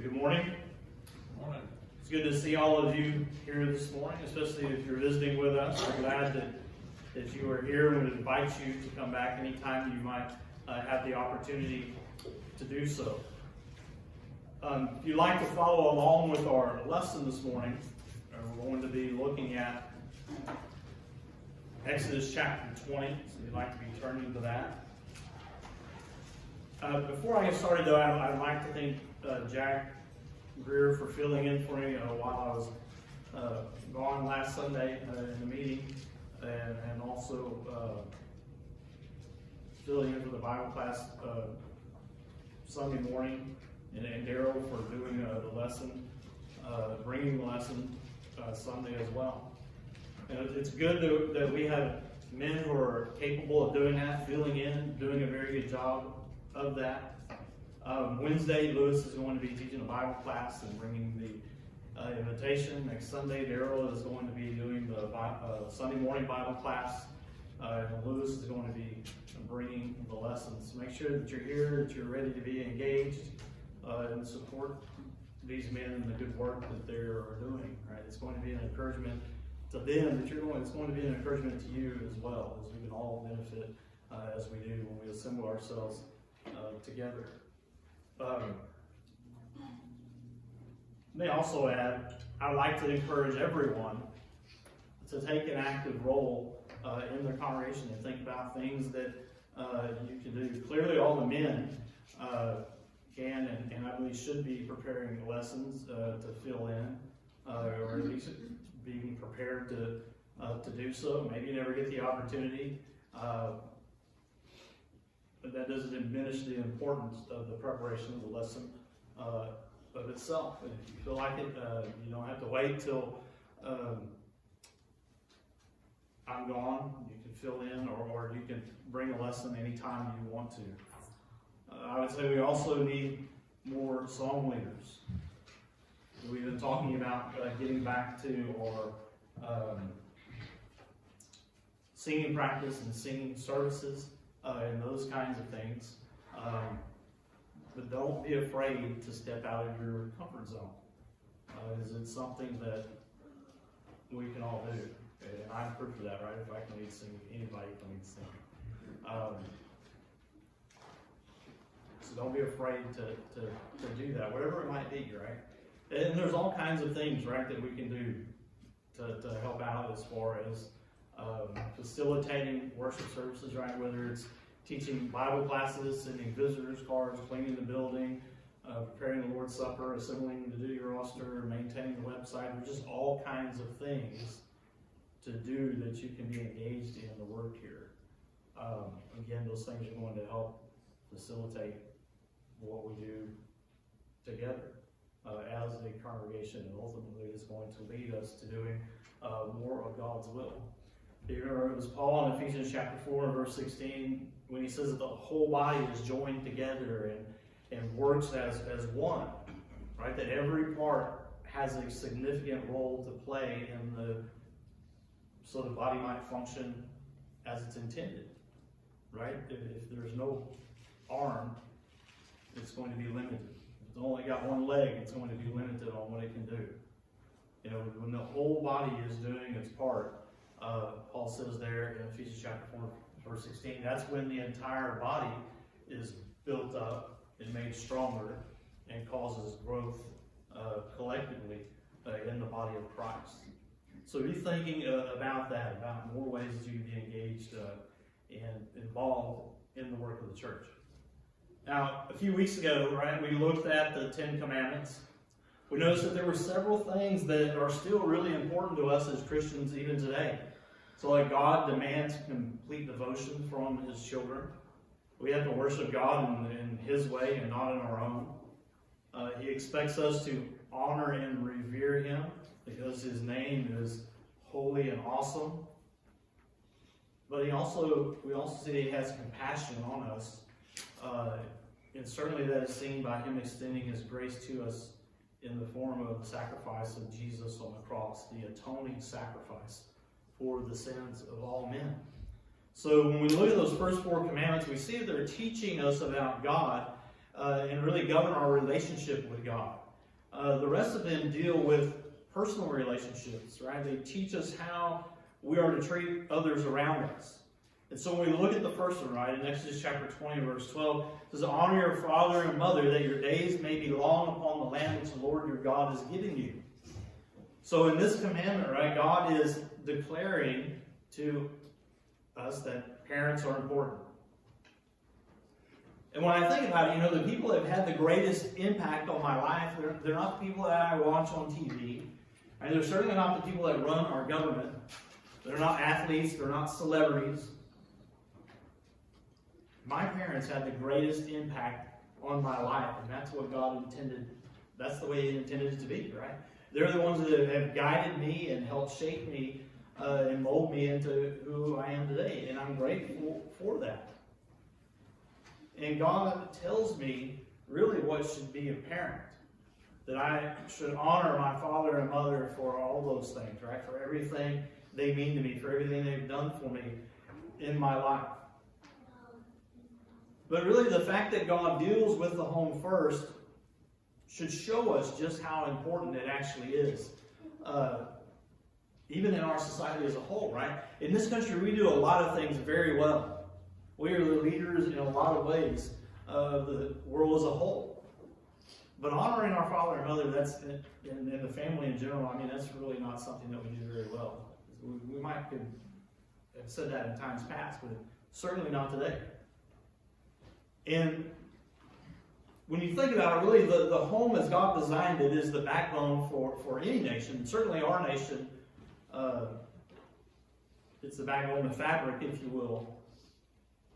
Good morning. Good morning. It's good to see all of you here this morning, especially if you're visiting with us. We're glad that you are here and would invite you to come back anytime you might have the opportunity to do so. If you'd like to follow along with our lesson this morning, we're going to be looking at Exodus chapter 20, so you'd like to be turning to that. Before I get started, though, I'd like to thank Jack Greer for filling in for me while I was gone last Sunday in the meeting, and also filling in for the Bible class Sunday morning, and Daryl for doing the lesson, bringing the lesson Sunday as well. And it's good that we have men who are capable of doing that, filling in, doing a very good job of that. Wednesday, Lewis is going to be teaching a Bible class and bringing the invitation. Next Sunday, Daryl is going to be doing the Sunday morning Bible class, and Lewis is going to be bringing the lessons. Make sure that you're here, that you're ready to be engaged, and support these men and the good work that they are doing. Right? It's going to be an encouragement to them that it's going to be an encouragement to you as well, as we can all benefit as we do when we assemble ourselves together. May also add, I would like to encourage everyone to take an active role in their congregation and think about things that you can do. Clearly, all the men can and I believe should be preparing lessons to fill in, or at least being prepared to do so. Maybe you never get the opportunity. But that doesn't diminish the importance of the preparation of the lesson of itself. And if you feel like it, you don't have to wait till I'm gone. You can fill in, or you can bring a lesson anytime you want to. I would say we also need more song leaders. We've been talking about getting back to our singing practice and singing services. And those kinds of things. But don't be afraid to step out of your comfort zone. It's something that we can all do. And I'm proof of that, right? If I can lead sing, anybody can lead sing. So don't be afraid to do that, whatever it might be, right? And there's all kinds of things, right, that we can do to help out as far as facilitating worship services, right? Whether it's teaching Bible classes, sending visitors cards, cleaning the building, preparing the Lord's Supper, assembling the duty roster, maintaining the website. There's just all kinds of things to do that you can be engaged in the work here. Again, those things are going to help facilitate what we do together as a congregation, and ultimately is going to lead us to doing more of God's will. You remember it was Paul in Ephesians chapter 4 and verse 16 when he says that the whole body is joined together and works as one, right? That every part has a significant role to play so the body might function as it's intended, right? If there's no arm, it's going to be limited. If it's only got one leg, it's going to be limited on what it can do. You know, when the whole body is doing its part, Paul says there in Ephesians chapter 4, verse 16, that's when the entire body is built up and made stronger and causes growth collectively in the body of Christ. So be thinking about that, about more ways that you can be engaged and involved in the work of the church. Now, a few weeks ago, right, we looked at the Ten Commandments. We noticed that there were several things that are still really important to us as Christians even today. So like God demands complete devotion from His children. We have to worship God in His way and not in our own. He expects us to honor and revere Him because His name is holy and awesome. But we also see that He has compassion on us. And certainly that is seen by Him extending His grace to us in the form of the sacrifice of Jesus on the cross, the atoning sacrifice for the sins of all men. So when we look at those first four commandments, we see that they're teaching us about God and really govern our relationship with God. The rest of them deal with personal relationships, right? They teach us how we are to treat others around us. And so when we look at the first one, right, in Exodus chapter 20, verse 12, it says, honor your father and mother, that your days may be long upon the land which the Lord your God is giving you. So in this commandment, right, God is declaring to us that parents are important. And when I think about it, the people that have had the greatest impact on my life, they're not the people that I watch on TV. And they're certainly not the people that run our government. They're not athletes. They're not celebrities. My parents had the greatest impact on my life, and that's what God intended. That's the way He intended it to be, right? They're the ones that have guided me and helped shape me and mold me into who I am today, and I'm grateful for that. And God tells me really what should be a parent. That I should honor my father and mother for all those things, right? For everything they mean to me, for everything they've done for me in my life. But really the fact that God deals with the home first should show us just how important it actually is. Even in our society as a whole, right? In this country, we do a lot of things very well. We are the leaders in a lot of ways of the world as a whole. But honoring our father and mother, that's in the family in general, that's really not something that we do very well. We might have said that in times past, but certainly not today. And when you think about it, really the home as God designed it is the backbone for any nation. Certainly our nation, it's the backbone, the fabric, if you will,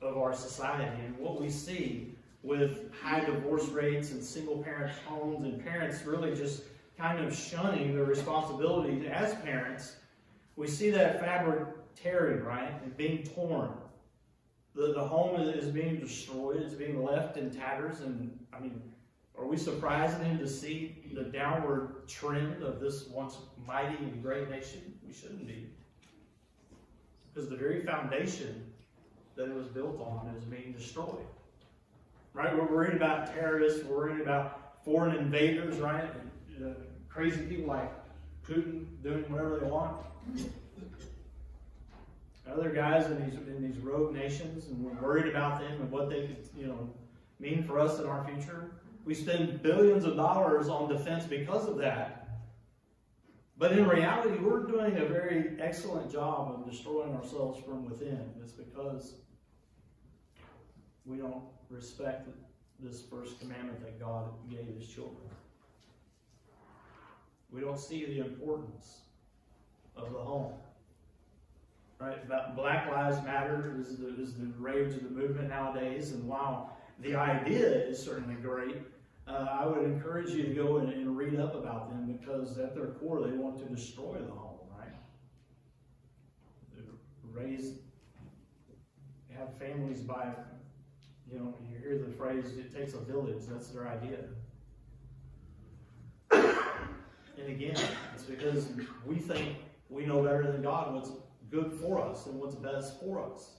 of our society. And what we see with high divorce rates and single parent homes and parents really just kind of shunning their responsibility as parents, we see that fabric tearing, right, and being torn. The home is being destroyed. It's being left in tatters. And, are we surprised then to see the downward trend of this once mighty and great nation? We shouldn't be. Because the very foundation that it was built on is being destroyed. Right? We're worried about terrorists. We're worried about foreign invaders, right? And, crazy people like Putin doing whatever they want. Other guys in these rogue nations, and we're worried about them and what they could, mean for us in our future. We spend billions of dollars on defense because of that. But in reality, we're doing a very excellent job of destroying ourselves from within. It's because we don't respect this first commandment that God gave His children. We don't see the importance of the home. Right? Black Lives Matter is the rage of the movement nowadays, and while the idea is certainly great, I would encourage you to go and read up about them, because at their core they want to destroy the home, right? Have families by, you hear the phrase, it takes a village. That's their idea. And again, it's because we think we know better than God what's good for us and what's best for us.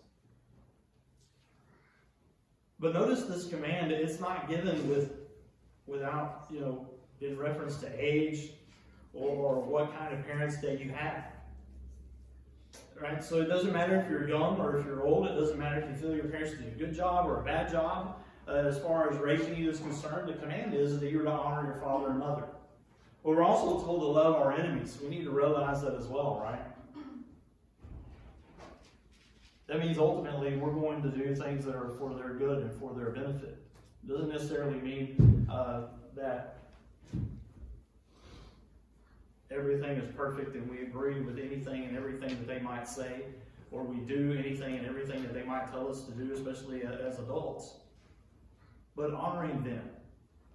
But notice this command, it's not given without, in reference to age or what kind of parents that you have. Right? So it doesn't matter if you're young or if you're old. It doesn't matter if you feel your parents did a good job or a bad job. As far as raising you is concerned, the command is that you're to honor your father and mother. But we're also told to love our enemies. We need to realize that as well, right? That means ultimately we're going to do things that are for their good and for their benefit. It doesn't necessarily mean that everything is perfect and we agree with anything and everything that they might say, or we do anything and everything that they might tell us to do, especially as adults. But honoring them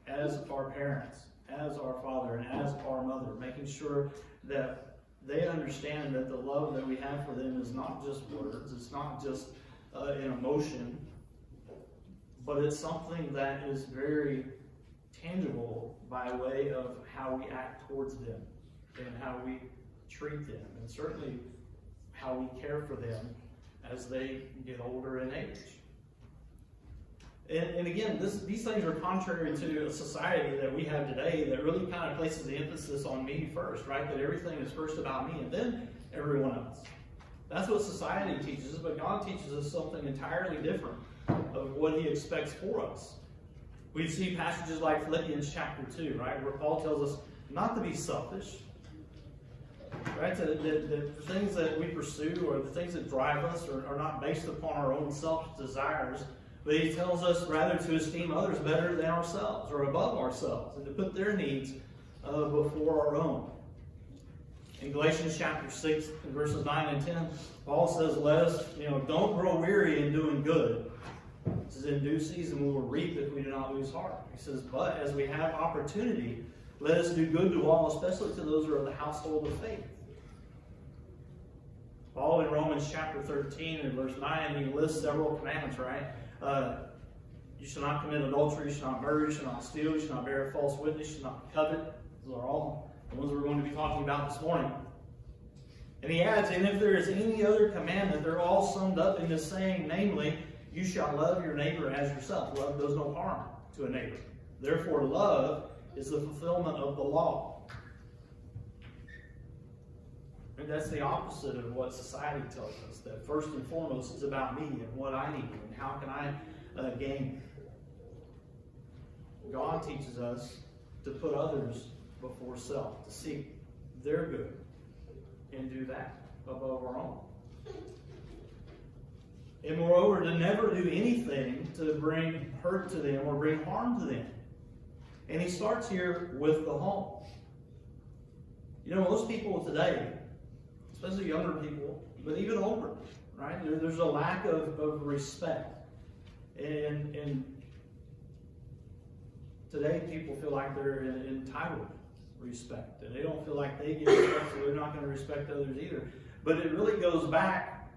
as our parents, as our father, and as our mother, making sure that they understand that the love that we have for them is not just words, it's not just an emotion, but it's something that is very tangible by way of how we act towards them and how we treat them, and certainly how we care for them as they get older in age. And again, these things are contrary to a society that we have today that really kind of places the emphasis on me first, right? That everything is first about me and then everyone else. That's what society teaches us, but God teaches us something entirely different of what He expects for us. We see passages like Philippians chapter 2, right? Where Paul tells us not to be selfish, right? The things that we pursue or the things that drive us are not based upon our own selfish desires, but he tells us rather to esteem others better than ourselves or above ourselves and to put their needs before our own. In Galatians chapter 6, verses 9 and 10, Paul says, let us, don't grow weary in doing good. He says, in due season we will reap if we do not lose heart. He says, but as we have opportunity, let us do good to all, especially to those who are of the household of faith. Paul in Romans chapter 13 and verse 9, he lists several commandments, right? You shall not commit adultery, you shall not murder, you shall not steal, you shall not bear false witness, you shall not covet. Those are all the ones we're going to be talking about this morning. And he adds, and if there is any other commandment, they're all summed up in this saying, namely, you shall love your neighbor as yourself. Love does no harm to a neighbor. Therefore, love is the fulfillment of the law. And that's the opposite of what society tells us. That first and foremost is about me and what I need and how can I gain. God teaches us to put others before self, to seek their good and do that above our own. And moreover, to never do anything to bring hurt to them or bring harm to them. And he starts here with the home. Most people today, especially younger people, but even older, right? There's a lack of respect. And today people feel like they're entitled respect. And they don't feel like they get respect, so they're not going to respect others either. But it really goes back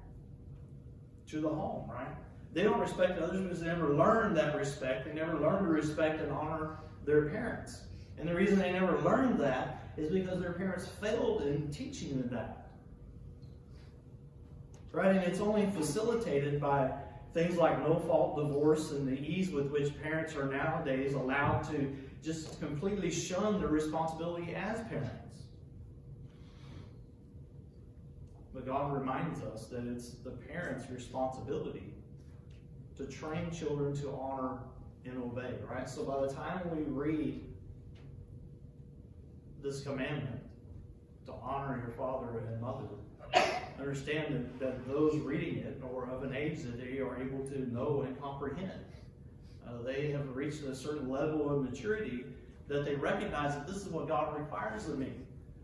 to the home, right? They don't respect others because they never learned that respect. They never learned to respect and honor their parents. And the reason they never learned that is because their parents failed in teaching them that. Right? And it's only facilitated by things like no-fault divorce and the ease with which parents are nowadays allowed to just completely shun their responsibility as parents. But God reminds us that it's the parents' responsibility to train children to honor and obey, right? So by the time we read this commandment to honor your father and mother, understand that those reading it are of an age that they are able to know and comprehend. They have reached a certain level of maturity that they recognize that this is what God requires of me.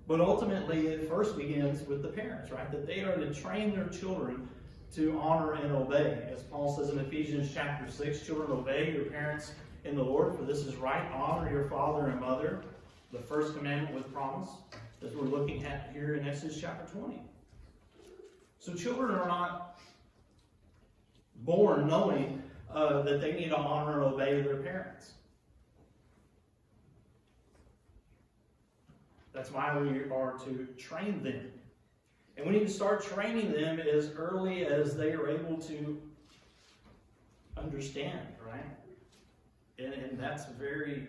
But ultimately, it first begins with the parents, right? That they are to train their children to honor and obey. As Paul says in Ephesians chapter 6, children, obey your parents in the Lord, for this is right. Honor your father and mother. The first commandment with promise, as we're looking at here in Exodus chapter 20. So children are not born knowing that they need to honor and obey their parents. That's why we are to train them. And we need to start training them as early as they are able to understand, right? And that's very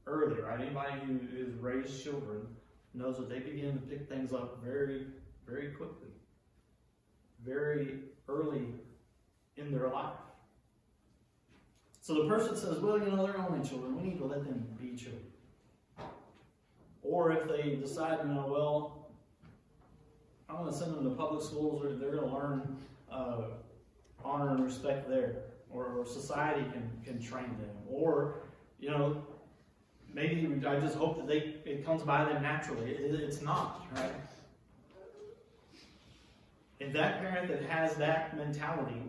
early, right? Anybody who has raised children knows that they begin to pick things up very, very quickly. Very early in their life. So the person says, well, they're only children. We need to let them be children. Or if they decide, well, I'm going to send them to public schools where they're going to learn honor and respect there. Or society can train them. Or, maybe I just hope that it comes by them naturally. It's not, right? And that parent that has that mentality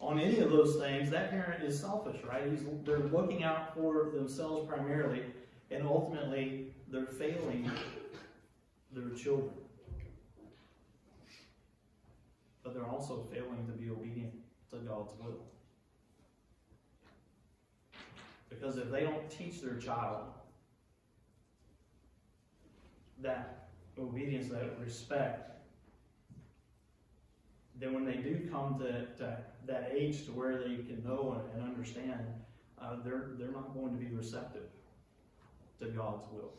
on any of those things, that parent is selfish, right? They're looking out for themselves primarily, and ultimately they're failing their children. But they're also failing to be obedient to God's will. Because if they don't teach their child that obedience, that respect, then when they do come to that age to where they can know and understand, they're not going to be receptive to God's will.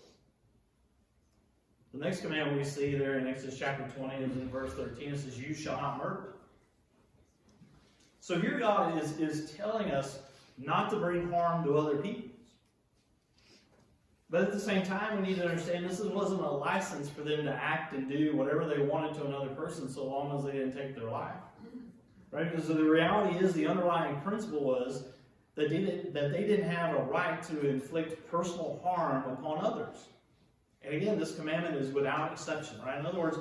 The next command we see there in Exodus chapter 20 is in verse 13. It says, "You shall not murder." So here God is telling us not to bring harm to other people. But at the same time, we need to understand this wasn't a license for them to act and do whatever they wanted to another person so long as they didn't take their life. Right? Because the reality is, the underlying principle was that they didn't have a right to inflict personal harm upon others. And again, this commandment is without exception. Right? In other words,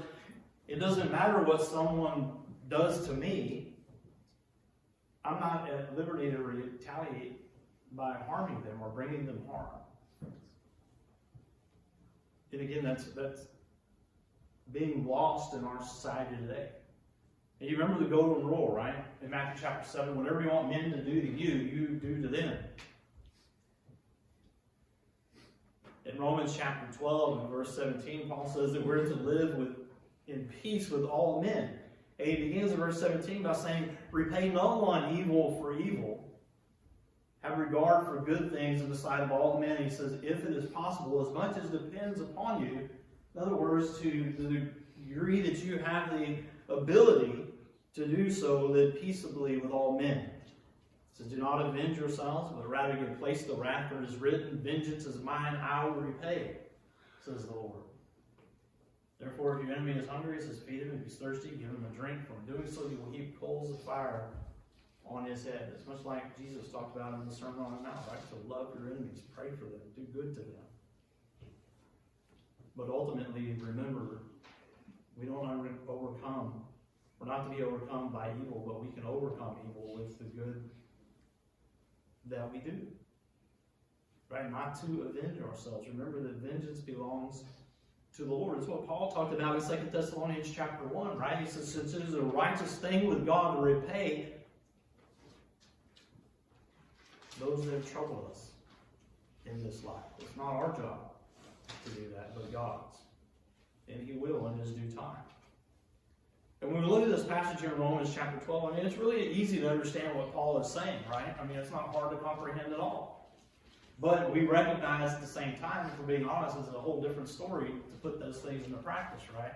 it doesn't matter what someone does to me. I'm not at liberty to retaliate by harming them or bringing them harm. And again, that's being lost in our society today. And you remember the golden rule, right? In Matthew chapter 7, whatever you want men to do to you, you do to them. In Romans chapter 12 and verse 17, Paul says that we're to live in peace with all men. And he begins in verse 17 by saying, "Repay no one evil for evil. Have regard for good things in the sight of all men." He says, if it is possible, as much as depends upon you. In other words, to the degree that you have the ability to do so, live peaceably with all men. It says, "Do not avenge yourselves, but rather give place to wrath, for it is written, vengeance is mine, I will repay, says the Lord." Therefore, if your enemy is hungry, it says, feed him. If he's thirsty, give him a drink. For in doing so, you will heap coals of fire on his head. It's much like Jesus talked about in the Sermon on the Mount, right? To love your enemies, pray for them, do good to them. But ultimately, remember, we don't overcome. We're not to be overcome by evil, but we can overcome evil with the good that we do. Right? Not to avenge ourselves. Remember that vengeance belongs to the Lord. It's what Paul talked about in 2 Thessalonians chapter 1, right? He says, since it is a righteous thing with God to repay those that have troubled us in this life. It's not our job to do that, but God's. And He will in His due time. And when we look at this passage here in Romans chapter 12, I mean, it's really easy to understand what Paul is saying, right? I mean, it's not hard to comprehend at all. But we recognize at the same time, if we're being honest, it's a whole different story to put those things into practice, right?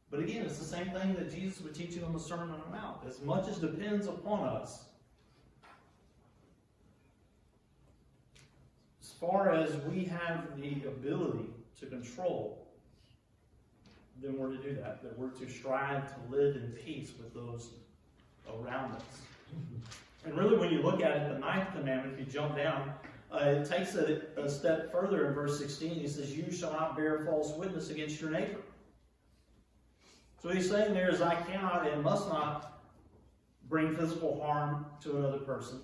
But again, it's the same thing that Jesus would teach you on the Sermon on the Mount. As much as depends upon us, as far as we have the ability to control, then we're to do that. That we're to strive to live in peace with those around us. And really, when you look at it, the 9th commandment, if you jump down, it takes it a step further in verse 16. He says, "You shall not bear false witness against your neighbor." So what he's saying there is, I cannot and must not bring physical harm to another person.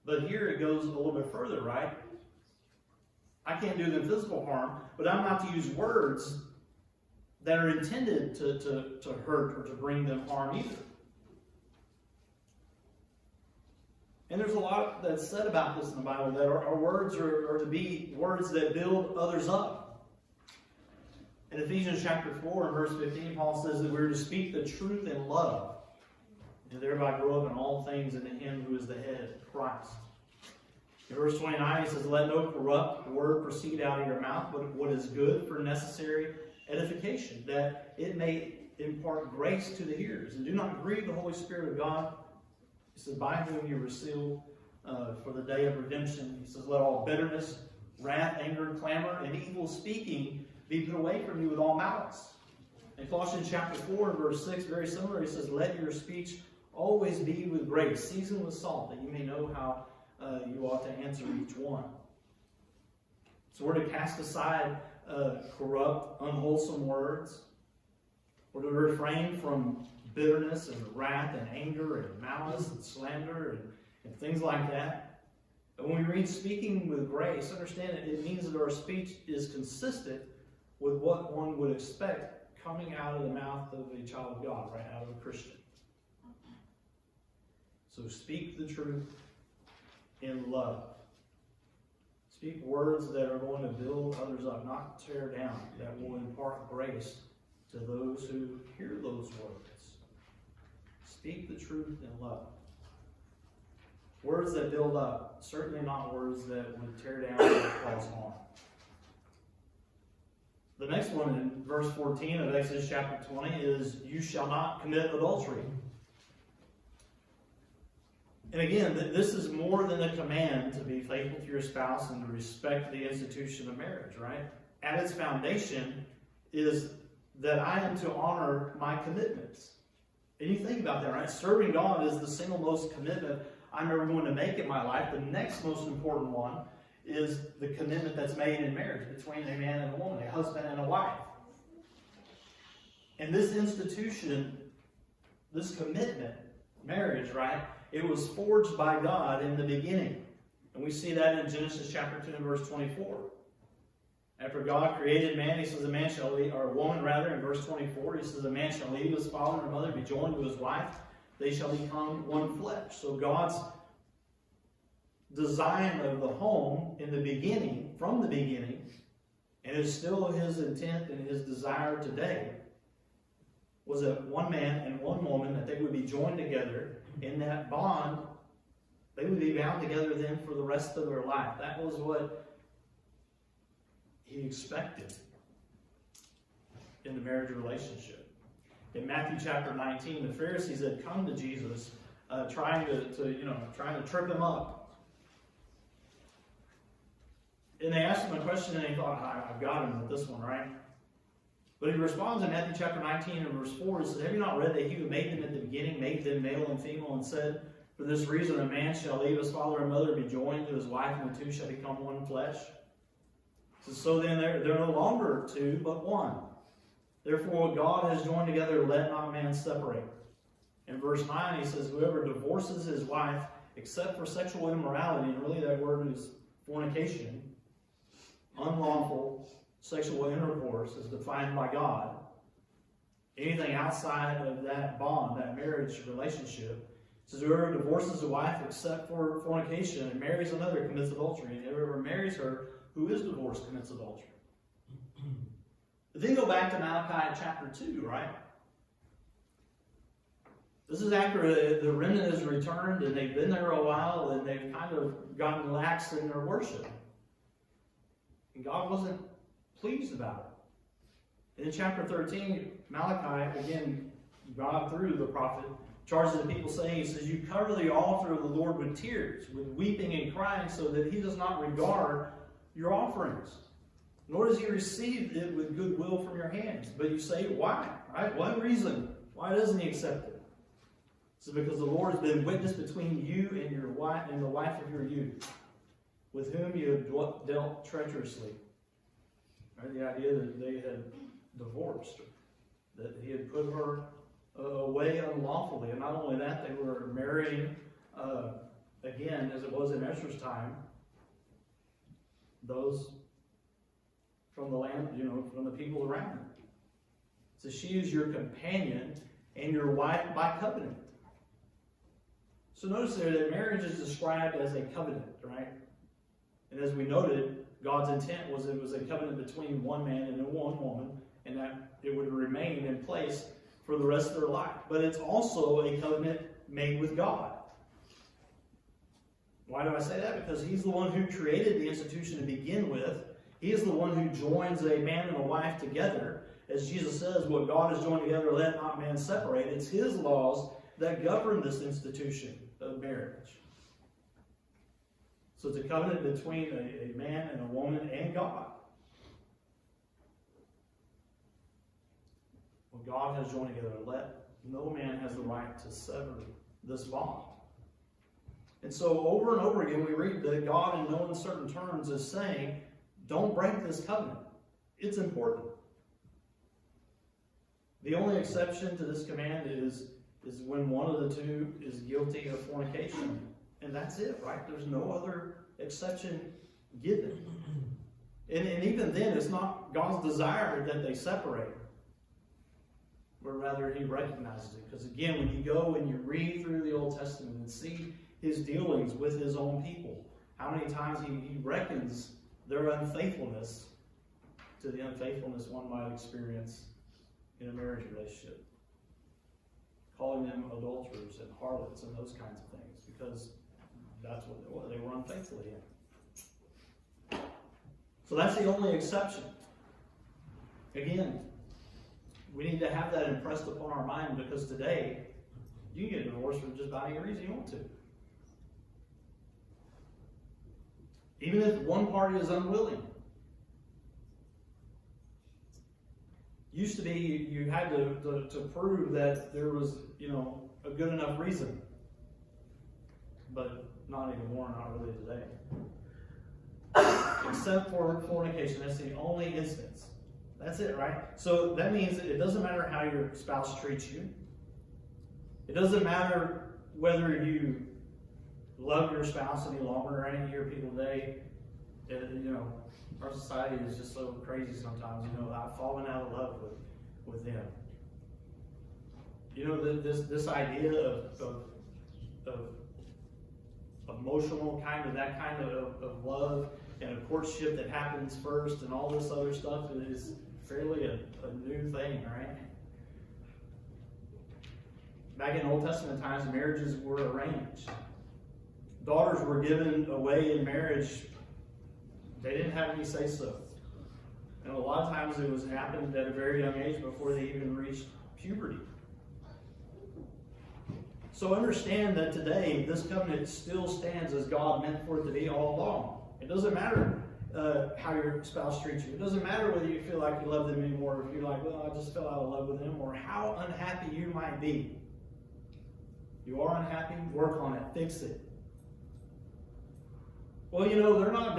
But here it goes a little bit further, right? I can't do them physical harm, but I'm not to use words that are intended to hurt or to bring them harm either. And there's a lot that's said about this in the Bible, that our words are to be words that build others up. In Ephesians chapter 4 and verse 15, Paul says that we're to speak the truth in love, and thereby grow up in all things into Him who is the head, Christ. In verse 29, he says, "Let no corrupt word proceed out of your mouth, but what is good for necessary edification, that it may impart grace to the hearers. And do not grieve the Holy Spirit of God." He says, "By whom you were sealed for the day of redemption." He says, "Let all bitterness, wrath, anger, clamor, and evil speaking be put away from you with all malice." In Colossians chapter 4 and verse 6, very similar, he says, "Let your speech always be with grace, seasoned with salt, that you may know how you ought to answer each one." So we're to cast aside corrupt, unwholesome words. We're to refrain from bitterness and wrath and anger and malice and slander and things like that. And when we read speaking with grace, understand it means that our speech is consistent with what one would expect coming out of the mouth of a child of God, right, out of a Christian. So speak the truth in love. Speak words that are going to build others up, not tear down, that will impart grace to those who hear those words. Speak the truth in love. Words that build up, certainly not words that would tear down or cause harm. The next one in verse 14 of Exodus chapter 20 is, you shall not commit adultery. And again, this is more than a command to be faithful to your spouse and to respect the institution of marriage, right? At its foundation is that I am to honor my commitments. And you think about that, right? Serving God is the single most commitment I'm ever going to make in my life. The next most important one is the commitment that's made in marriage between a man and a woman, a husband and a wife. And this institution, this commitment, marriage, right? It was forged by God in the beginning. And we see that in Genesis chapter 2 and verse 24. After God created man, he says a man shall leave, or a woman rather, in verse 24, he says a man shall leave his father and mother, be joined to his wife, they shall become one flesh. So God's design of the home in the beginning, from the beginning, and is still his intent and his desire today, was that one man and one woman, that they would be joined together in that bond. They would be bound together then for the rest of their life. That was what he expected in the marriage relationship. In Matthew chapter 19, the Pharisees had come to Jesus trying to trip him up. And they asked him a question and he thought, I've got him with this one, right? But he responds in Matthew chapter 19 and verse 4, he says, have you not read that he who made them at the beginning made them male and female, and said, for this reason a man shall leave his father and mother, be joined to his wife, and the two shall become one flesh? So then they're no longer two, but one. Therefore what God has joined together, let not man separate. In verse 9 he says, whoever divorces his wife except for sexual immorality, and really that word is fornication, unlawful sexual intercourse is defined by God. Anything outside of that bond, that marriage relationship, says whoever divorces a wife except for fornication and marries another commits adultery, and whoever marries her who is divorced commits adultery. But then go back to Malachi chapter 2, right? This is after the remnant has returned and they've been there a while and they've kind of gotten lax in their worship. And God wasn't pleased about it. And in chapter 13, Malachi, again, God through the prophet, charges the people saying, he says, you cover the altar of the Lord with tears, with weeping and crying, so that he does not regard your offerings, nor does he receive it with goodwill from your hands. But you say, why? Right? What reason? Why doesn't he accept it? It's because the Lord has been witness between you and your wife and the wife of your youth, with whom you have dealt treacherously. Right? The idea that they had divorced, that he had put her away unlawfully. And not only that, they were marrying, again, as it was in Esther's time, those from the land, from the people around them. So she is your companion and your wife by covenant. So notice there that marriage is described as a covenant, right? And as we noted, God's intent was it was a covenant between one man and one woman, and that it would remain in place for the rest of their life. But it's also a covenant made with God. Why do I say that? Because he's the one who created the institution to begin with. He is the one who joins a man and a wife together. As Jesus says, what God has joined together, let not man separate. It's his laws that govern this institution of marriage. So it's a covenant between a man and a woman and God. What God has joined together, no man has the right to sever this bond. And so over and over again we read that God in no uncertain terms is saying, don't break this covenant. It's important. The only exception to this command is when one of the two is guilty of fornication. And that's it, right? There's no other exception given. And even then, it's not God's desire that they separate, but rather he recognizes it. Because again, when you go and you read through the Old Testament and see his dealings with his own people, how many times he reckons their unfaithfulness to the unfaithfulness one might experience in a marriage relationship. Calling them adulterers and harlots and those kinds of things, because that's what they were unfaithfully in. So that's the only exception. Again, we need to have that impressed upon our mind, because today, you can get divorced for just about any reason you want to. Even if one party is unwilling. Used to be you had to prove that there was, a good enough reason. But not anymore, not really today. Except for fornication. That's the only instance. That's it, right? So that means it doesn't matter how your spouse treats you. It doesn't matter whether you love your spouse any longer. I hear people today, our society is just so crazy sometimes. I've fallen out of love with them. This idea of emotional that kind of love and a courtship that happens first and all this other stuff is fairly a new thing, right? Back in Old Testament times, marriages were arranged. Daughters were given away in marriage. They didn't have any say-so. And a lot of times it was happened at a very young age before they even reached puberty. So understand that today, this covenant still stands as God meant for it to be all along. It doesn't matter how your spouse treats you. It doesn't matter whether you feel like you love them anymore, or if you're like, well, I just fell out of love with them, or how unhappy you might be. You are unhappy? Work on it. Fix it. Well, they're not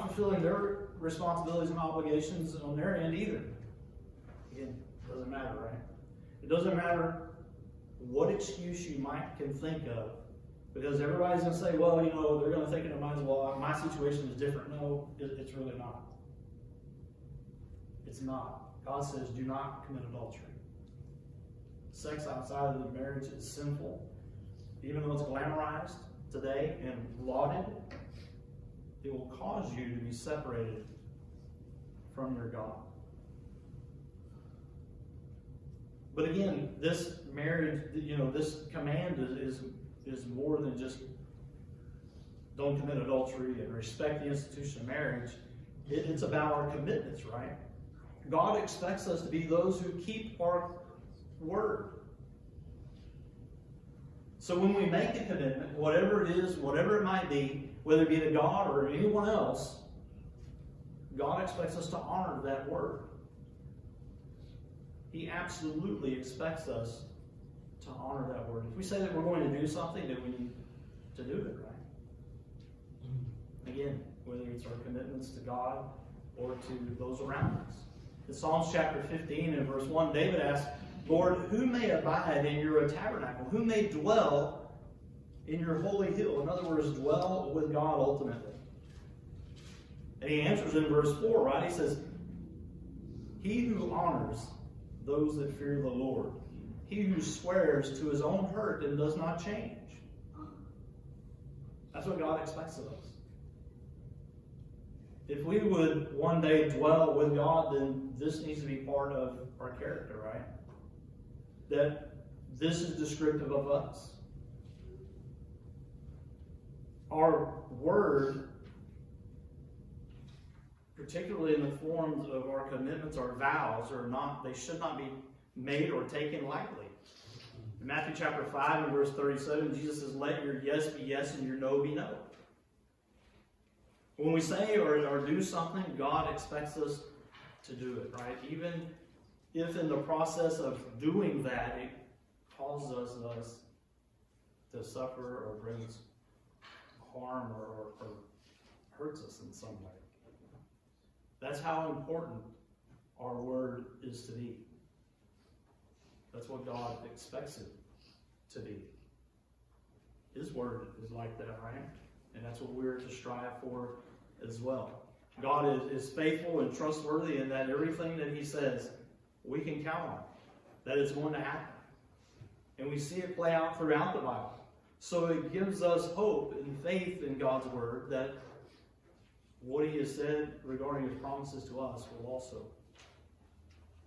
fulfilling their responsibilities and obligations on their end either. Again, it doesn't matter, right? It doesn't matter what excuse you can think of, because everybody's going to say, well, they're going to think in their minds, well, my situation is different. No, it's really not. It's not. God says, do not commit adultery. Sex outside of the marriage is sinful. Even though it's glamorized today and lauded, it will cause you to be separated from your God. But again, this marriage, this command is more than just don't commit adultery and respect the institution of marriage. It's about our commitments, right? God expects us to be those who keep our word. So when we make a commitment, whatever it is, whatever it might be, whether it be to God or anyone else, God expects us to honor that word. He absolutely expects us to honor that word. If we say that we're going to do something, then we need to do it, right? Again, whether it's our commitments to God or to those around us. In Psalms chapter 15 and verse 1, David asks, Lord, who may abide in your tabernacle? Who may dwell in your holy hill? In other words, dwell with God ultimately. And he answers in verse 4, right? He says, he who honors those that fear the Lord, he who swears to his own hurt and does not change. That's what God expects of us. If we would one day dwell with God, then this needs to be part of our character, right? That this is descriptive of us. Our word, particularly in the forms of our commitments, our vows, they should not be made or taken lightly. In Matthew chapter 5 and verse 37, Jesus says, let your yes be yes and your no be no. When we say or do something, God expects us to do it, right? Even if in the process of doing that, it causes us to suffer or brings harm or hurts us in some way. That's how important our word is to be. That's what God expects it to be. His word is like that, right? And that's what we're to strive for as well. God is faithful and trustworthy in that everything that he says, we can count on. That it's going to happen. And we see it play out throughout the Bible. So it gives us hope and faith in God's word that what he has said regarding his promises to us will also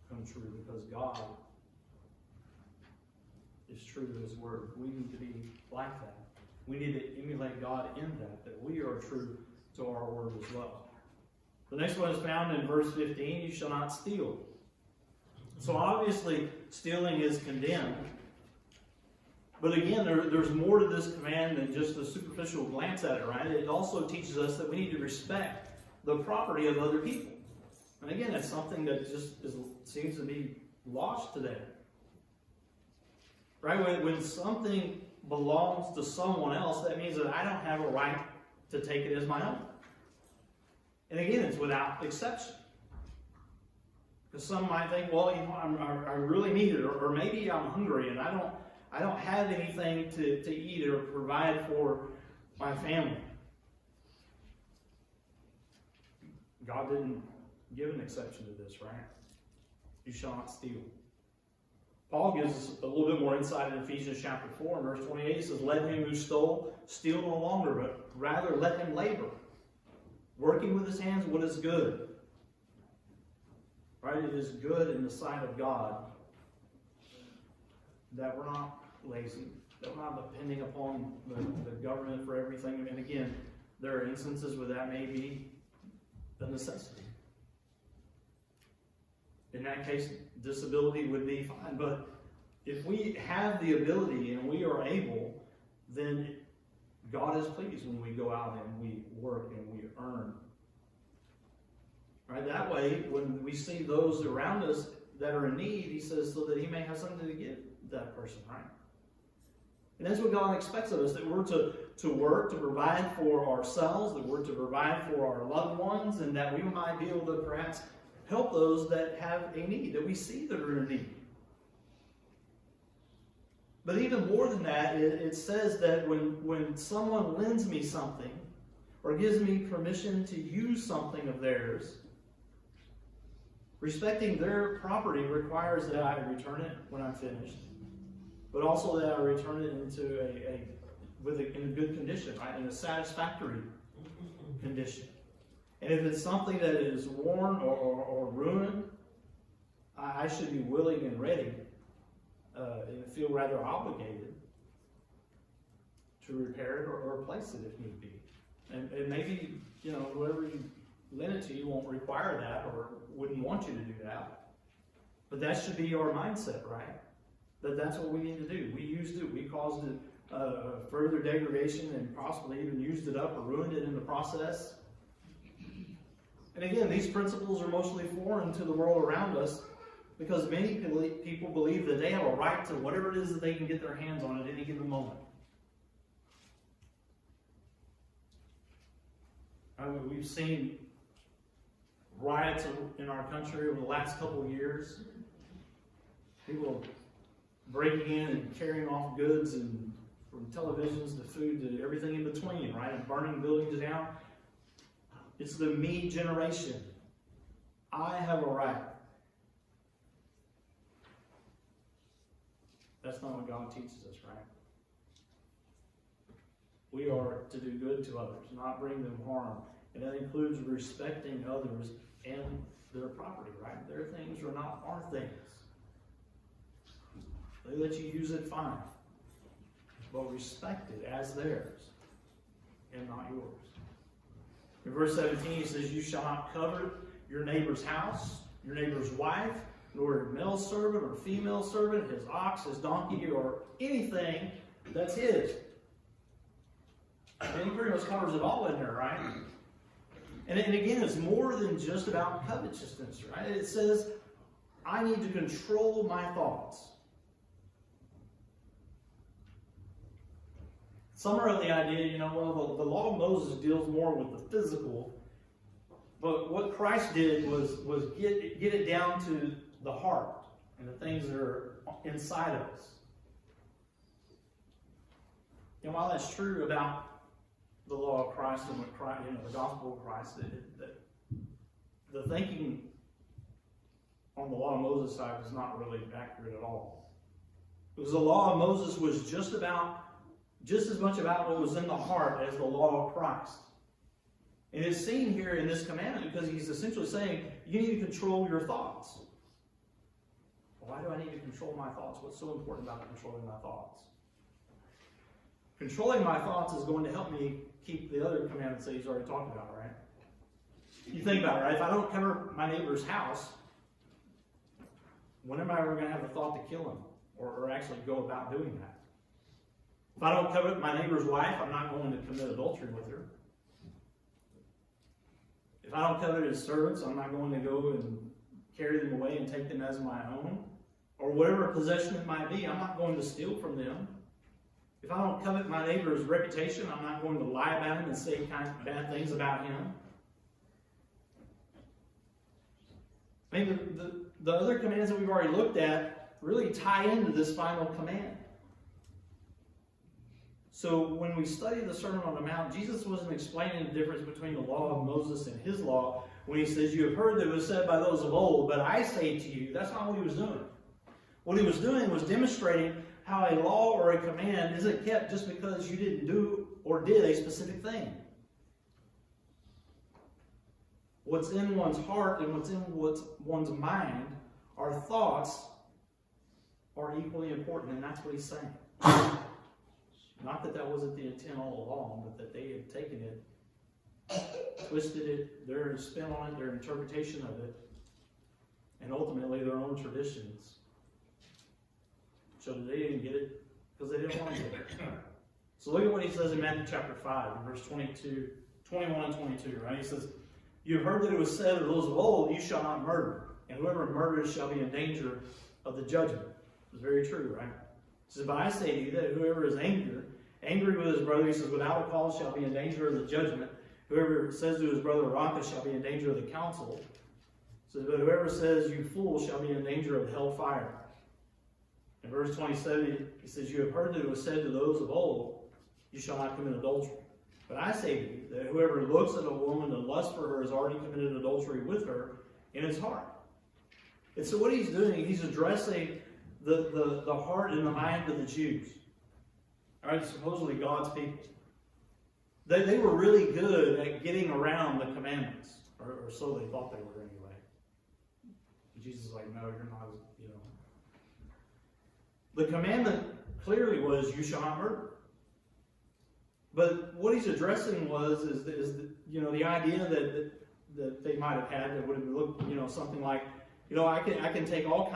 come true, because God is true to His Word. We need to be like that. We need to emulate God in that we are true to our Word as well. The next one is found in verse 15, you shall not steal. So obviously, stealing is condemned. But again, there's more to this command than just a superficial glance at it, right? It also teaches us that we need to respect the property of other people. And again, it's something that just seems to be lost today. Right? When something belongs to someone else, that means that I don't have a right to take it as my own. And again, it's without exception. Because some might think, well, I really need it, or maybe I'm hungry and I don't have anything to eat or provide for my family. God didn't give an exception to this, right? You shall not steal. Paul gives us a little bit more insight in Ephesians chapter 4 and verse 28. He says, let him who stole steal no longer, but rather let him labor, working with his hands what is good. Right? It is good in the sight of God that we're not lazy, that we're not depending upon the government for everything. And again, there are instances where that may be a necessity. In that case, disability would be fine. But if we have the ability and we are able, then God is pleased when we go out and we work and we earn. Right? That way, when we see those around us that are in need, He says, so that He may have something to give that person, right? And that's what God expects of us, that we're to work, to provide for ourselves, that we're to provide for our loved ones, and that we might be able to perhaps help those that have a need, that we see that are in need. But even more than that, it says that when someone lends me something or gives me permission to use something of theirs, respecting their property requires that I return it when I'm finished, but also that I return it in a good condition, right? In a satisfactory condition. And if it's something that is worn or ruined, I should be willing and ready and feel rather obligated to repair it or replace it if need be. And maybe, whoever you lend it to you won't require that or wouldn't want you to do that. But that should be our mindset, right? That's what we need to do. We used it, we caused it further degradation and possibly even used it up or ruined it in the process. And again, these principles are mostly foreign to the world around us because many people believe that they have a right to whatever it is that they can get their hands on at any given moment. We've seen riots in our country over the last couple of years. People breaking in and carrying off goods, and from televisions to food to everything in between, right? And burning buildings down. It's the me generation. I have a right. That's not what God teaches us, right? We are to do good to others, not bring them harm. And that includes respecting others and their property, right? Their things are not our things. They let you use it, fine. But respect it as theirs and not yours. In verse 17, he says, you shall not covet your neighbor's house, your neighbor's wife, nor your male servant or female servant, his ox, his donkey, or anything that's his. And he pretty much covers it all in there, right? And again, it's more than just about covetousness, right? It says, I need to control my thoughts. Some are of the idea, the law of Moses deals more with the physical, but what Christ did was get it down to the heart and the things that are inside of us. And while that's true about the law of Christ and what Christ, the gospel of Christ, the thinking on the law of Moses side was not really accurate at all. Because the law of Moses was just as much about what was in the heart as the law of Christ. And it's seen here in this commandment because he's essentially saying you need to control your thoughts. Why do I need to control my thoughts? What's so important about controlling my thoughts? Controlling my thoughts is going to help me keep the other commandments that he's already talked about, right? You think about it, right? If I don't cover my neighbor's house, when am I ever going to have the thought to kill him or actually go about doing that? If I don't covet my neighbor's wife, I'm not going to commit adultery with her. If I don't covet his servants, I'm not going to go and carry them away and take them as my own. Or whatever possession it might be, I'm not going to steal from them. If I don't covet my neighbor's reputation, I'm not going to lie about him and say kind of bad things about him. Maybe the other commands that we've already looked at really tie into this final command. So when we study the Sermon on the Mount, Jesus wasn't explaining the difference between the law of Moses and his law when he says, you have heard that it was said by those of old, but I say to you. That's not what he was doing. What he was doing was demonstrating how a law or a command isn't kept just because you didn't do or did a specific thing. What's in one's heart and what's in one's mind, our thoughts, are equally important, and that's what he's saying. Not that that wasn't the intent all along, but that they had taken it, twisted it, their spin on it, their interpretation of it, and ultimately their own traditions. So that they didn't get it because they didn't want to get it. So look at what he says in Matthew chapter 5, verse 21 and 22, right? He says, you have heard that it was said of those of old, you shall not murder, and whoever murders shall be in danger of the judgment. It's very true, right? He says, but I say to you that whoever is angry with his brother, he says, without a cause shall be in danger of the judgment. Whoever says to his brother, Raca, shall be in danger of the council. He says, but whoever says, you fool, shall be in danger of hell fire. In verse 27, he says, you have heard that it was said to those of old, you shall not commit adultery. But I say to you that whoever looks at a woman to lust for her has already committed adultery with her in his heart. And so what he's doing, he's addressing the heart and the mind of the Jews. All right, supposedly God's people. They were really good at getting around the commandments, or so they thought they were anyway. Jesus is like, no, you're not, you know. The commandment clearly was, you shall not murder. But what he's addressing is the idea that they might have had that would have looked, something like, I can think all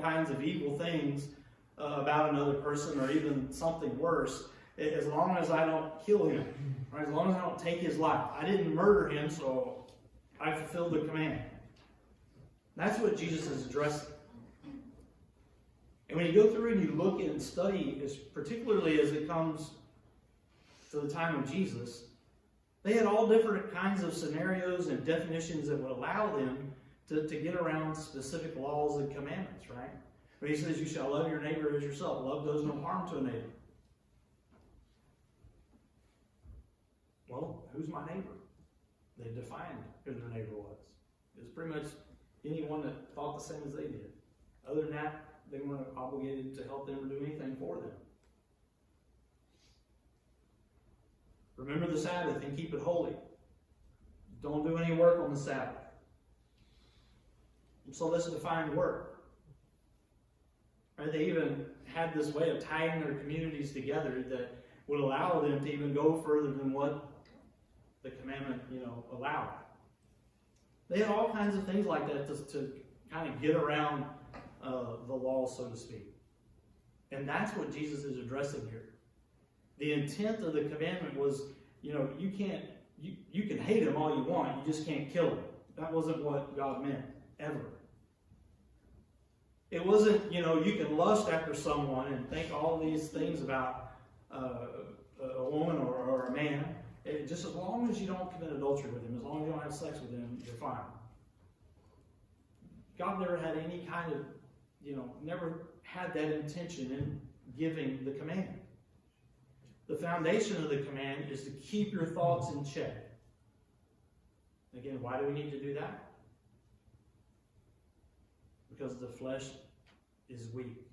kinds of evil things about another person, or even something worse, as long as I don't kill him, right? As long as I don't take his life. I didn't murder him, so I fulfilled the command. That's what Jesus is addressing. And when you go through and you look and study, particularly as it comes to the time of Jesus, they had all different kinds of scenarios and definitions that would allow them to get around specific laws and commandments, right? When he says, you shall love your neighbor as yourself. Love does no harm to a neighbor. Well, who's my neighbor? They defined who their neighbor was. It was pretty much anyone that thought the same as they did. Other than that, they weren't obligated to help them or do anything for them. Remember the Sabbath and keep it holy. Don't do any work on the Sabbath. So let's define work. Right? They even had this way of tying their communities together that would allow them to even go further than what the commandment, allowed. They had all kinds of things like that to kind of get around the law, so to speak. And that's what Jesus is addressing here. The intent of the commandment was, you can hate him all you want, you just can't kill him. That wasn't what God meant, ever. It wasn't, you can lust after someone and think all these things about a woman or a man. Just as long as you don't commit adultery with him, as long as you don't have sex with him, you're fine. God never had any kind of, never had that intention in giving the command. The foundation of the command is to keep your thoughts in check. Again, why do we need to do that? Because the flesh is weak.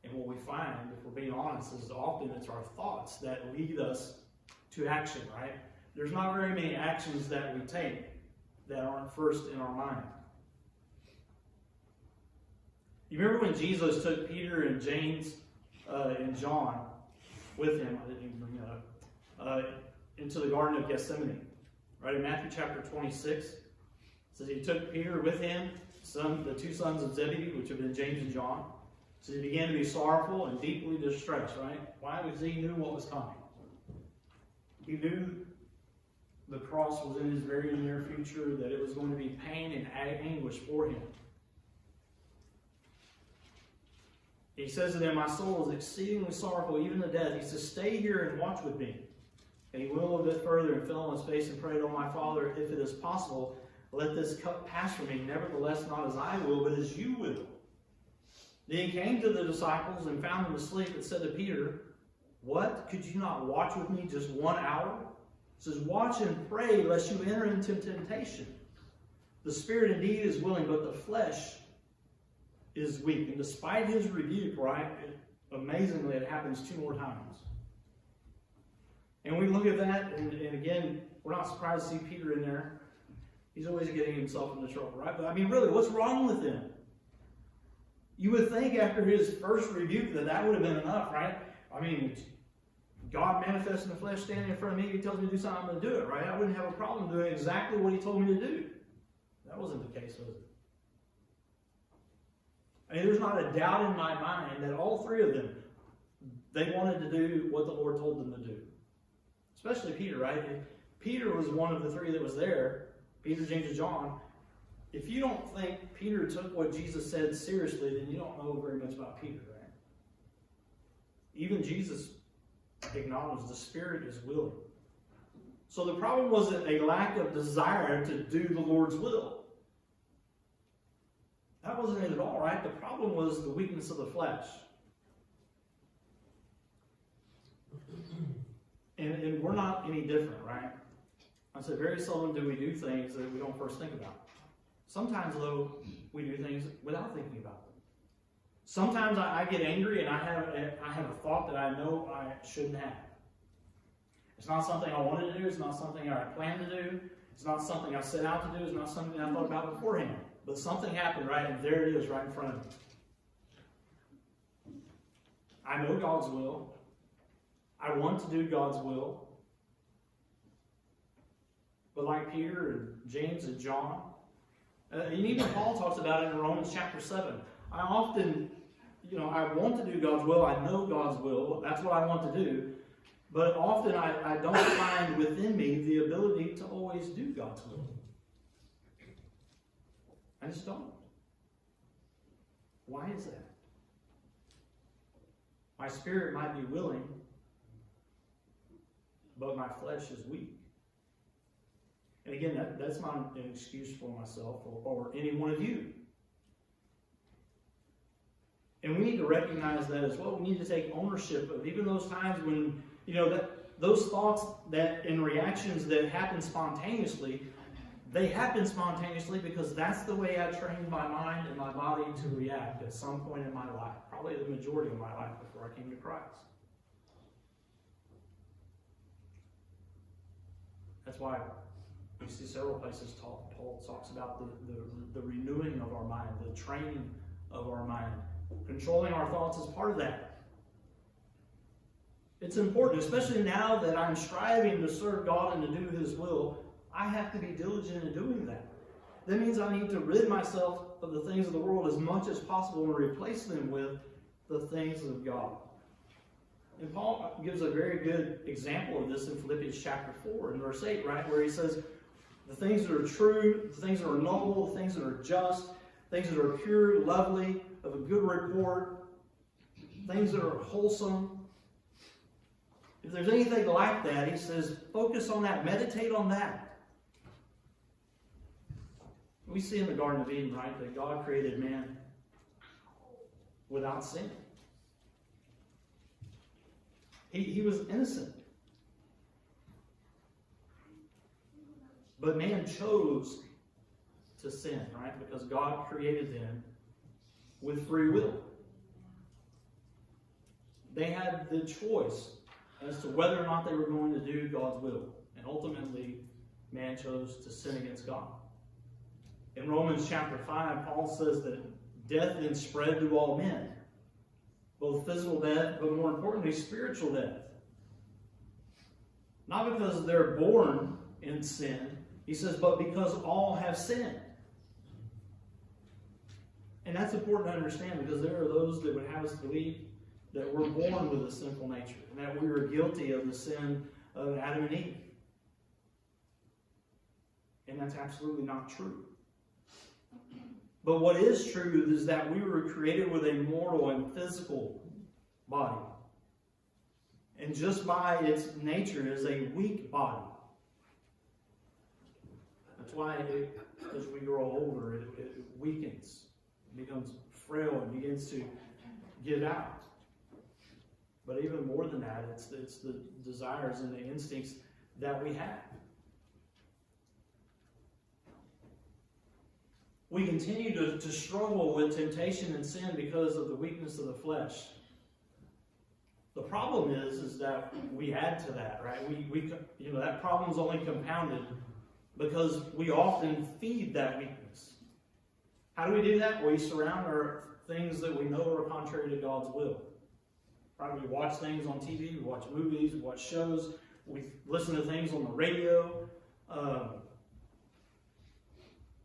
And what we find, if we're being honest, is often it's our thoughts that lead us to action, right? There's not very many actions that we take that aren't first in our mind. You remember when Jesus took Peter and James and John with him, I didn't even bring that up, into the Garden of Gethsemane. Right, in Matthew chapter 26, it says he took Peter with him, the two sons of Zebedee, which have been James and John. So he began to be sorrowful and deeply distressed, right? Why? Because he knew what was coming. He knew the cross was in his very near future, that it was going to be pain and anguish for him. He says to them, my soul is exceedingly sorrowful, even to death. He says, stay here and watch with me. And he went a little bit further and fell on his face and prayed, oh my Father, if it is possible, let this cup pass from me. Nevertheless, not as I will, but as you will. Then he came to the disciples and found them asleep and said to Peter, what? Could you not watch with me just 1 hour? He says, watch and pray lest you enter into temptation. The spirit indeed is willing, but the flesh is weak. And despite his rebuke, right, amazingly, it happens 2 more times. And we look at that, and again, we're not surprised to see Peter in there. He's always getting himself into trouble, right? But I mean, really, what's wrong with him? You would think after his first rebuke that would have been enough, right? I mean, God manifests in the flesh, standing in front of me, he tells me to do something, I'm going to do it, right? I wouldn't have a problem doing exactly what he told me to do. That wasn't the case, was it? I mean, there's not a doubt in my mind that all 3 of them, they wanted to do what the Lord told them to do. Especially Peter, right? Peter was one of the 3 that was there. Peter, James, and John. If you don't think Peter took what Jesus said seriously, then you don't know very much about Peter, right? Even Jesus acknowledged the Spirit is willing. So the problem wasn't a lack of desire to do the Lord's will. That wasn't it at all, right? The problem was the weakness of the flesh. And we're not any different, right? I said very seldom do we do things that we don't first think about. Sometimes, though, we do things without thinking about them. Sometimes I get angry and I have a thought that I know I shouldn't have. It's not something I wanted to do. It's not something I planned to do. It's not something I set out to do. It's not something I thought about beforehand. But something happened, right? And there it is right in front of me. I know God's will. I want to do God's will. But like Peter and James and John, and even Paul talks about it in Romans chapter 7. I often, I want to do God's will. I know God's will. That's what I want to do. But often I don't find within me the ability to always do God's will. I just don't. Why is that? My spirit might be willing, but my flesh is weak. And again, that's not an excuse for myself or any one of you. And we need to recognize that as well. We need to take ownership of even those times when, those thoughts that and reactions that happen spontaneously, they happen spontaneously because that's the way I trained my mind and my body to react at some point in my life. Probably the majority of my life before I came to Christ. That's why we see several places Paul talks about the renewing of our mind, the training of our mind. Controlling our thoughts is part of that. It's important, especially now that I'm striving to serve God and to do His will. I have to be diligent in doing that. That means I need to rid myself of the things of the world as much as possible and replace them with the things of God. And Paul gives a very good example of this in Philippians chapter 4 and verse 8, right? Where he says, the things that are true, the things that are noble, the things that are just, things that are pure, lovely, of a good report, things that are wholesome. If there's anything like that, he says, focus on that, meditate on that. We see in the Garden of Eden, right, that God created man without sin. He was innocent. But man chose to sin, right? Because God created them with free will. They had the choice as to whether or not they were going to do God's will. And ultimately, man chose to sin against God. In Romans chapter 5, Paul says that death then spread to all men. Both physical death, but more importantly, spiritual death. Not because they're born in sin, he says, but because all have sinned. And that's important to understand, because there are those that would have us believe that we're born with a sinful nature, and that we were guilty of the sin of Adam and Eve. And that's absolutely not true. But what is true is that we were created with a mortal and physical body. And just by its nature is a weak body. That's why as we grow older, it weakens, becomes frail, and begins to give out. But even more than that, it's the desires and the instincts that we have. We continue to struggle with temptation and sin because of the weakness of the flesh. The problem is that we add to that, right? That problem is only compounded because we often feed that weakness. How do we do that? We surround our things that we know are contrary to God's will. Right? We watch things on TV, we watch movies, we watch shows, we listen to things on the radio,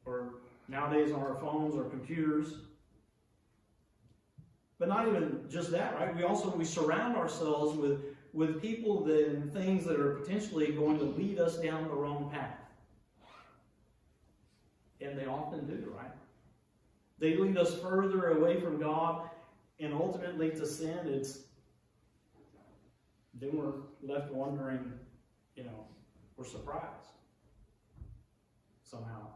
or nowadays on our phones or computers. But not even just that, right? We surround ourselves with people and things that are potentially going to lead us down the wrong path. And they often do, right? They lead us further away from God and ultimately to sin. Then we're left wondering, we're surprised somehow.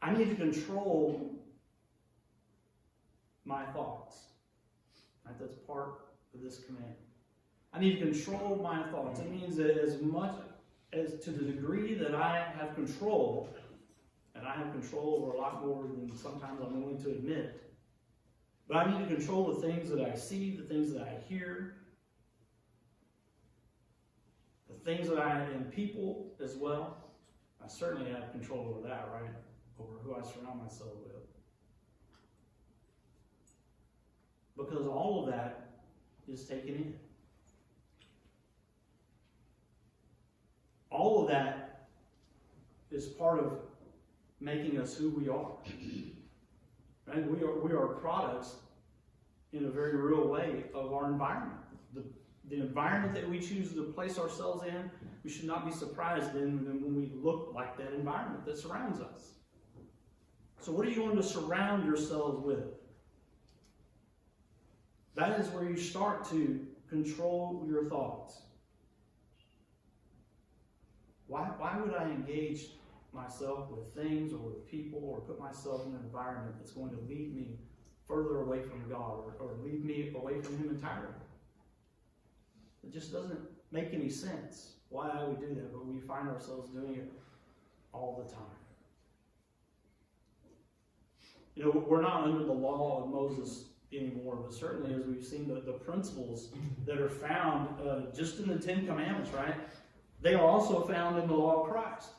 I need to control my thoughts. Right? That's part of this command. I need to control my thoughts. It means that as much as to the degree that I have control, and I have control over a lot more than sometimes I'm willing to admit, but I need to control the things that I see, the things that I hear, the things that I am people as well. I certainly have control over that, right? Over who I surround myself with. Because all of that is taken in. All of that is part of making us who we are. Right? We are products in a very real way of our environment. The environment that we choose to place ourselves in, we should not be surprised when we look like that environment that surrounds us. So what are you going to surround yourselves with? That is where you start to control your thoughts. Why would I engage myself with things or with people or put myself in an environment that's going to lead me further away from God or lead me away from Him entirely? It just doesn't make any sense why I would do that, but we find ourselves doing it all the time. We're not under the law of Moses anymore, but certainly as we've seen the principles that are found just in the Ten Commandments, right? They are also found in the law of Christ.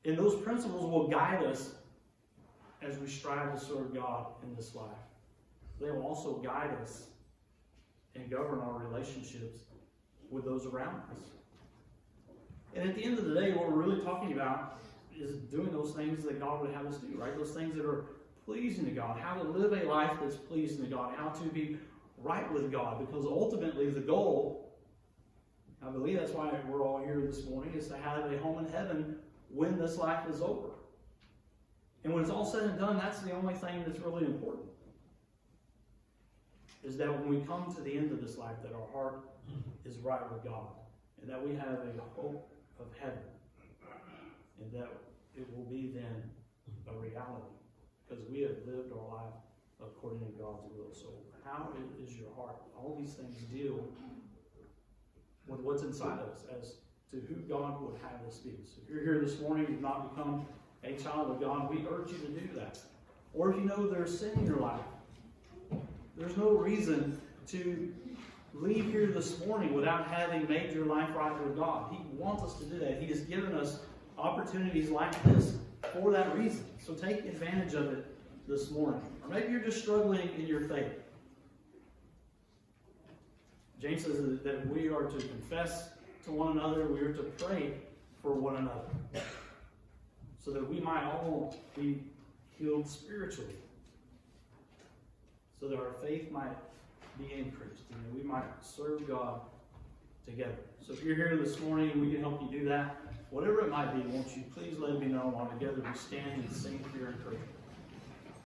And those principles will guide us as we strive to serve God in this life. They will also guide us and govern our relationships with those around us. And at the end of the day, what we're really talking about is doing those things that God would have us do, right? Those things that are pleasing to God, how to live a life that's pleasing to God, how to be right with God, because ultimately the goal, I believe that's why we're all here this morning, is to have a home in heaven when this life is over. And when it's all said and done, that's the only thing that's really important. Is that when we come to the end of this life, that our heart is right with God, and that we have a hope of heaven, and that it will be then a reality, because we have lived our life according to God's will. So how is your heart? All these things deal with what's inside us as to who God would have us be. So if you're here this morning, you've not become a child of God, we urge you to do that. Or if you know there's sin in your life, there's no reason to leave here this morning without having made your life right with God. He wants us to do that. He has given us opportunities like this for that reason. So take advantage of it this morning. Or maybe you're just struggling in your faith. James says that we are to confess to one another, we are to pray for one another, so that we might all be healed spiritually, so that our faith might be increased, and that we might serve God together. So if you're here this morning and we can help you do that, whatever it might be, won't you please let me know while together we stand and sing for your encouragement.